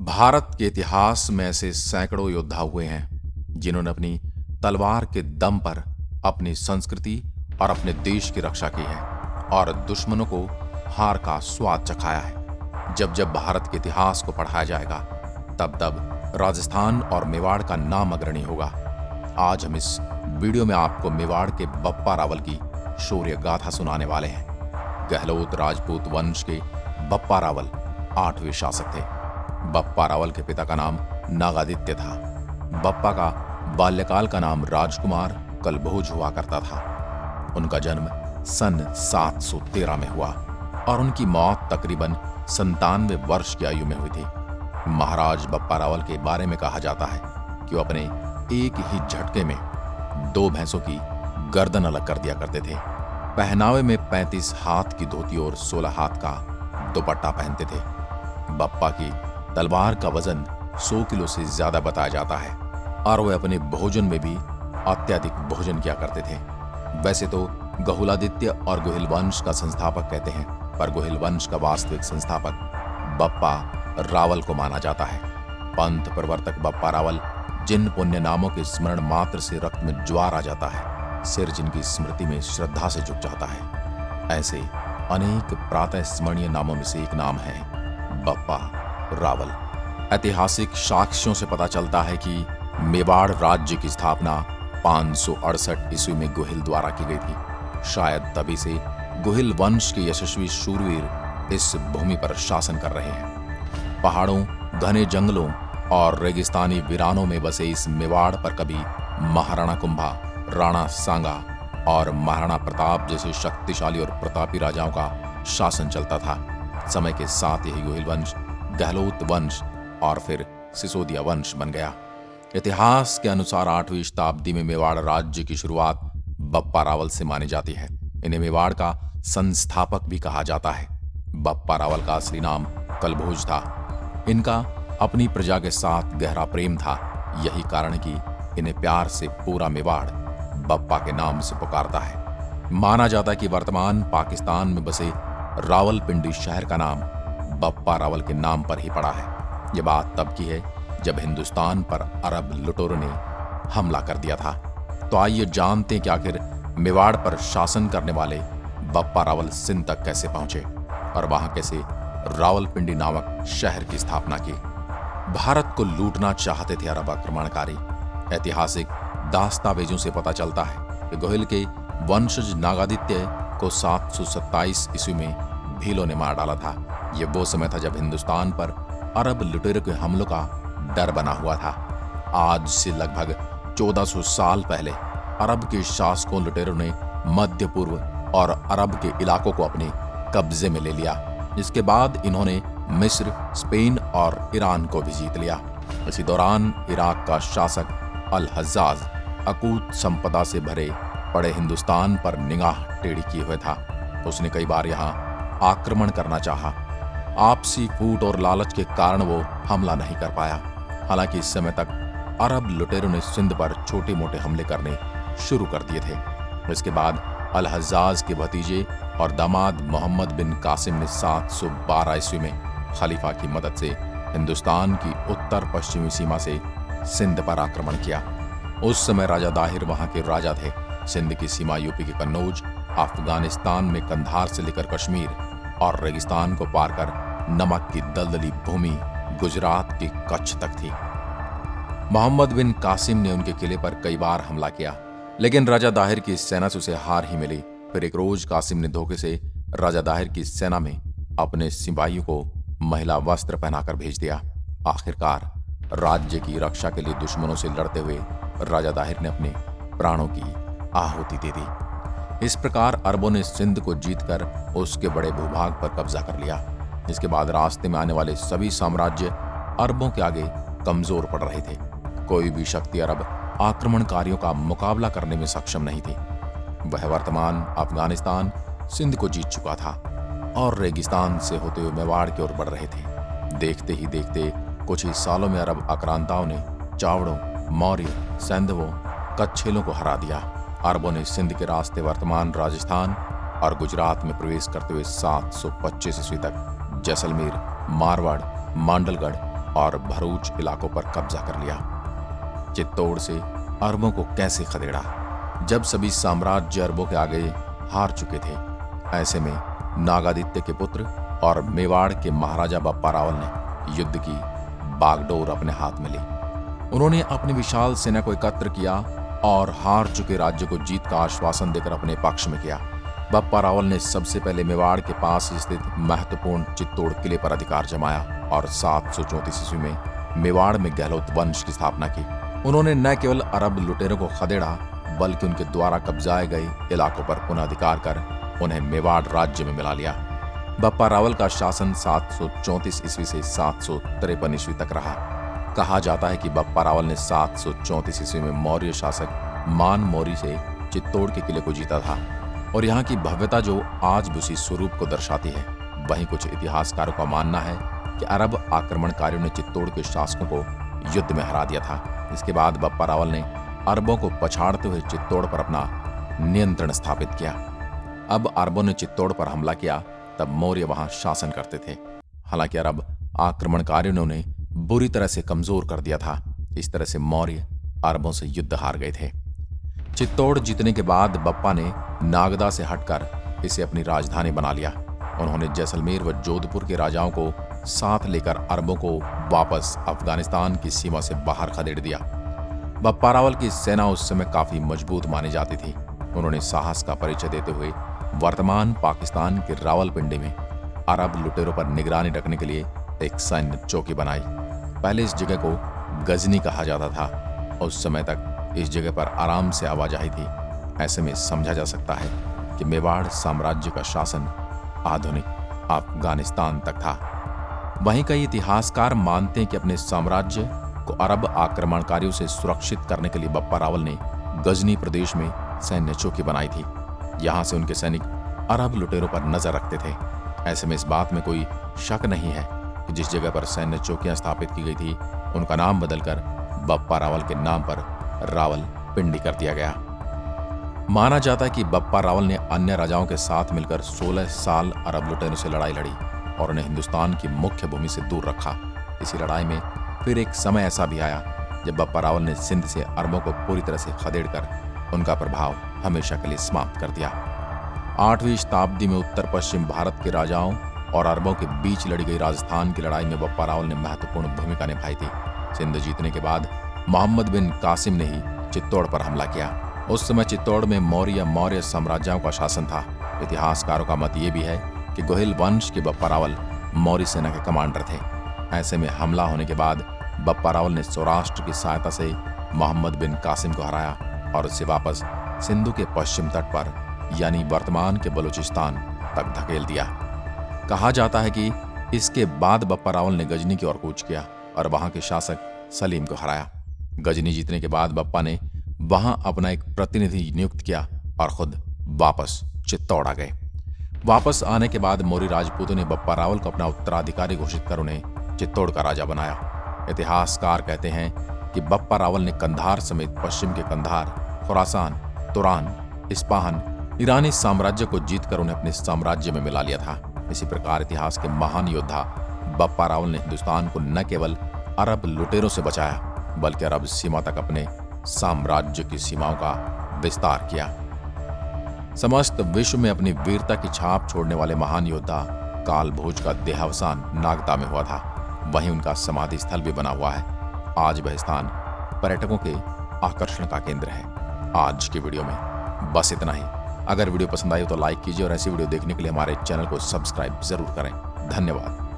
भारत के इतिहास में ऐसे सैकड़ों योद्धा हुए हैं जिन्होंने अपनी तलवार के दम पर अपनी संस्कृति और अपने देश की रक्षा की है और दुश्मनों को हार का स्वाद चखाया है। जब जब भारत के इतिहास को पढ़ाया जाएगा तब तब राजस्थान और मेवाड़ का नाम अग्रणी होगा। आज हम इस वीडियो में आपको मेवाड़ के बप्पा रावल की शौर्य गाथा सुनाने वाले हैं। गहलोत राजपूत वंश के बप्पा रावल 8वें शासक थे। बप्पा रावल के पिता का नाम नागादित्य था। बप्पा का बाल्यकाल का नाम राजकुमार कलभोज हुआ करता था। उनका जन्म सन 713 में हुआ और उनकी मौत तकरीबन 97 वर्ष की आयु में हुई थी। महाराज बप्पा रावल के बारे में कहा जाता है कि वो अपने एक ही झटके में 2 भैंसों की गर्दन अलग कर दिया करते थे। पहनावे में 35 हाथ की धोती और 16 हाथ का दुपट्टा पहनते थे। बप्पा की तलवार का वजन 100 किलो से ज्यादा बताया जाता है और वे अपने भोजन में भी अत्यधिक भोजन किया करते थे। वैसे तो गहुलादित्य और गोहिल वंश का संस्थापक कहते हैं, पर गोहिल वंश का वास्तविक संस्थापक बप्पा रावल को माना जाता है। पंथ प्रवर्तक बप्पा रावल जिन पुण्य नामों के स्मरण मात्र से रक्त में ज्वार आ जाता है, सिर जिनकी स्मृति में श्रद्धा से झुक जाता है, ऐसे अनेक प्रातः स्मरणीय नामों में से एक नाम है बप्पा रावल। ऐतिहासिक साक्ष्यों से पता चलता है कि मेवाड़ राज्य की स्थापना 568 ईस्वी में गोहिल द्वारा की गई थी। शायद तभी से गोहिल वंश के यशस्वी शूरवीर इस भूमि पर शासन कर रहे हैं। पहाड़ों, घने जंगलों और रेगिस्तानी वीरानों में बसे इस मेवाड़ पर कभी महाराणा कुंभा, राणा सांगा और महाराणा प्रताप जैसे शक्तिशाली और प्रतापी राजाओं का शासन चलता था। समय के साथ यही गोहिल वंश गहलोत वंश और फिर सिसोदिया वंश बन गया। इतिहास के अनुसार 8वीं शताब्दी में मेवाड़ राज्य की शुरुआत बप्पा रावल से मानी जाती है। इन्हें मेवाड़ का संस्थापक भी कहा जाता है। बप्पा रावल का असली नाम कलभोज था। इनका अपनी प्रजा के साथ गहरा प्रेम था। यही कारण कि इन्हें प्यार से पूरा मेवाड़ बप्पा के नाम से पुकारता है। माना जाता है कि वर्तमान पाकिस्तान में बसे रावलपिंडी शहर का नाम बप्पा रावल के नाम पर ही पड़ा है। यह बात तब की है जब हिंदुस्तान पर अरब लुटेरों ने हमला कर दिया था। तो आइए जानते हैं कि आखिर मेवाड़ पर शासन करने वाले बप्पा रावल सिंध तक कैसे पहुंचे और वहां कैसे रावलपिंडी नामक शहर की स्थापना की। भारत को लूटना चाहते थे अरब आक्रमणकारी। ऐतिहासिक दस्तावेजों से पता चलता है कि गोहिल के वंशज नागादित्य को 727 ईस्वी में भीलों ने मार डाला था। यह वो समय था जब हिंदुस्तान पर अरब लुटेरों के हमलों का डर बना हुआ था। आज से लगभग 1400 साल पहले अरब के शासकों लुटेरों ने मध्य पूर्व और अरब के इलाकों को अपने कब्जे में ले लिया। इसके बाद इन्होंने मिस्र, स्पेन और ईरान को भी जीत लिया। इसी दौरान इराक का शासक अल हज्जाज अकूत संपदा से भरे पड़े हिंदुस्तान पर निगाह टेढ़ी किए हुए था। उसने कई बार यहाँ आक्रमण करना चाहा। आपसी फूट और लालच के कारण वो हमला नहीं कर पाया। हालांकि इस समय तक अरब लुटेरों ने सिंध पर छोटे मोटे हमले करने शुरू कर दिए थे। इसके बाद अल हज्जाज के भतीजे और दामाद मोहम्मद बिन कासिम ने 712 ईस्वी में खलीफा की मदद से हिंदुस्तान की उत्तर पश्चिमी सीमा से सिंध पर आक्रमण किया। उस समय राजा दाहिर वहां के राजा थे। सिंध की सीमा यूपी के कन्नौज, अफगानिस्तान में कंधार से लेकर कश्मीर और रेगिस्तान को पार कर नमक की दलदली भूमि गुजरात के कच्छ तक थी। मोहम्मद बिन कासिम ने उनके किले पर कई बार हमला किया, लेकिन राजा दाहिर की सेना से उसे हार ही मिली। फिर एक रोज कासिम ने धोखे से राजा दाहिर की सेना में अपने सिपाहियों को महिला वस्त्र पहनाकर भेज दिया। आखिरकार राज्य की रक्षा के लिए दुश्मनों से लड़ते हुए राजा दाहिर ने अपने प्राणों की आहुति दे दी। इस प्रकार अरबों ने सिंध को जीतकर उसके बड़े भूभाग पर कब्जा कर लिया। इसके बाद रास्ते में आने वाले सभी साम्राज्य अरबों के आगे कमजोर पड़ रहे थे। कोई भी शक्ति अरब आक्रमणकारियों का मुकाबला करने में सक्षम नहीं थी। वह वर्तमान अफगानिस्तान, सिंध को जीत चुका था और रेगिस्तान से होते हुए मेवाड़ की ओर बढ़ रहे थे। देखते ही देखते कुछ ही सालों में अरब आक्रांताओं ने चावड़ों, मौर्य, सैंधवों, कच्छेलों को हरा दिया। अरबों ने सिंध के रास्ते वर्तमान राजस्थान और गुजरात में प्रवेश करते हुए 725 ईस्वी तक जैसलमेर, मारवाड़, मांडलगढ़ और भरूच इलाकों पर कब्जा कर लिया। चित्तौड़ से अरबों को कैसे खदेड़ा, जब सभी साम्राज्य अरबों के आगे हार चुके थे। ऐसे में नागादित्य के पुत्र और मेवाड़ के महाराजा बप्पा रावल ने युद्ध की बागडोर अपने हाथ में ली। उन्होंने अपनी विशाल सेना को एकत्र किया और हार चुके राज्य को जीत का आश्वासन देकर अपने पक्ष में किया। बप्पा रावल ने सबसे पहले मेवाड़ के पास स्थित महत्वपूर्ण चित्तौड़ किले पर अधिकार जमाया और 734 ईस्वी में मेवाड़ में गहलोत वंश की स्थापना की। उन्होंने न केवल अरब लुटेरों को खदेड़ा, बल्कि उनके द्वारा कब्जाए गए इलाकों पर पुनः अधिकार कर उन्हें मेवाड़ राज्य में मिला लिया। बप्पा रावल का शासन 734 ईस्वी से 753 ईस्वी तक रहा। कहा जाता है कि बप्पा रावल ने 734 ईस्वी में मौर्य शासक मान मौर्य से चित्तौड़ के किले को जीता था और यहाँ की भव्यता जो आज भी उसी स्वरूप को दर्शाती है। वहीं कुछ इतिहासकारों का मानना है कि अरब आक्रमणकारियों ने चित्तौड़ के शासकों को युद्ध में हरा दिया था। इसके बाद बप्पा रावल ने अरबों को पछाड़ते हुए चित्तौड़ पर अपना नियंत्रण स्थापित किया। अब अरबों ने चित्तौड़ पर हमला किया तब मौर्य वहां शासन करते थे। हालांकि अरब आक्रमणकारियों ने उन्हें बुरी तरह से कमजोर कर दिया था। इस तरह से मौर्य अरबों से युद्ध हार गए थे। चित्तौड़ जीतने के बाद बप्पा ने नागदा से हटकर इसे अपनी राजधानी बना लिया। उन्होंने जैसलमेर व जोधपुर के राजाओं को साथ लेकर अरबों को वापस अफगानिस्तान की सीमा से बाहर खदेड़ दिया। बप्पा रावल की सेना उस समय काफी मजबूत मानी जाती थी। उन्होंने साहस का परिचय देते हुए वर्तमान पाकिस्तान के रावलपिंडी में अरब लुटेरों पर निगरानी रखने के लिए एक सैन्य चौकी बनाई। पहले इस जगह को गजनी कहा जाता था। उस समय तक इस जगह पर आराम से आवाजाही थी। ऐसे में समझा जा सकता है कि मेवाड़ साम्राज्य का शासन आधुनिक अफगानिस्तान तक था। वहीं कई इतिहासकार मानते हैं कि अपने साम्राज्य को अरब आक्रमणकारियों से सुरक्षित करने के लिए बप्पा रावल ने गजनी प्रदेश में सैन्य चौकी बनाई थी। यहाँ से उनके सैनिक अरब लुटेरों पर नजर रखते थे। ऐसे में इस बात में कोई शक नहीं है कि जिस जगह पर सैन्य चौकियां स्थापित की गई थी उनका नाम बदलकर बप्पा रावल के नाम पर रावलपिंडी कर दिया गया। माना जाता है कि बप्पा रावल ने अन्य राजाओं के साथ मिलकर 16 साल अरब लुटेरों से लड़ाई लड़ी और उन्हें हिंदुस्तान की मुख्य भूमि से दूर रखा। इसी लड़ाई में फिर एक समय ऐसा भी आया जब बप्पा रावल ने सिंध से अरबों को पूरी तरह से खदेड़कर उनका प्रभाव हमेशा के लिए समाप्त कर दिया। 8वीं शताब्दी में उत्तर पश्चिम भारत के राजाओं और अरबों के बीच लड़ी गई राजस्थान की लड़ाई में बप्पा रावल ने महत्वपूर्ण भूमिका निभाई थी। सिंध जीतने के बाद मोहम्मद बिन कासिम ने ही चित्तौड़ पर हमला किया। उस समय चित्तौड़ में मौर्य साम्राज्यों का शासन था। इतिहासकारों का मत ये भी है कि गोहिल वंश के बप्पा रावल मौर्य सेना के कमांडर थे। ऐसे में हमला होने के बाद बप्पा रावल ने सौराष्ट्र की सहायता से मोहम्मद बिन कासिम को हराया और उसे वापस सिंधु के पश्चिम तट पर यानी वर्तमान के बलूचिस्तान तक धकेल दिया। कहा जाता है कि इसके बाद बप्पा रावल ने गजनी की ओर कूच किया और वहां के शासक सलीम को हराया। गजनी जीतने के बाद बप्पा ने वहां अपना एक प्रतिनिधि नियुक्त किया और खुद वापस चित्तौड़ आ गए। वापस आने के बाद मौर्य राजपूतों ने बप्पा रावल को अपना उत्तराधिकारी घोषित कर उन्हें चित्तौड़ का राजा बनाया। इतिहासकार कहते हैं कि बप्पा रावल ने कंधार समेत पश्चिम के कंधार, खुरासान, तुरान, इस्पाहान, ईरानी साम्राज्य को जीतकर उन्हें अपने साम्राज्य में मिला लिया था। इसी प्रकार इतिहास के महान योद्धा बप्पा रावल ने हिंदुस्तान को न केवल अरब लुटेरों से बचाया बल्कि अरब सीमा तक अपने साम्राज्य की सीमाओं का विस्तार किया। समस्त विश्व में अपनी वीरता की छाप छोड़ने वाले महान योद्धा काल भोज का देहावसान नागदा में हुआ था। वहीं उनका समाधि स्थल भी बना हुआ है। आज वह स्थान पर्यटकों के आकर्षण का केंद्र है। आज की वीडियो में बस इतना ही। अगर वीडियो पसंद आई हो तो लाइक कीजिए और ऐसी वीडियो देखने के लिए हमारे चैनल को सब्सक्राइब जरूर करें। धन्यवाद।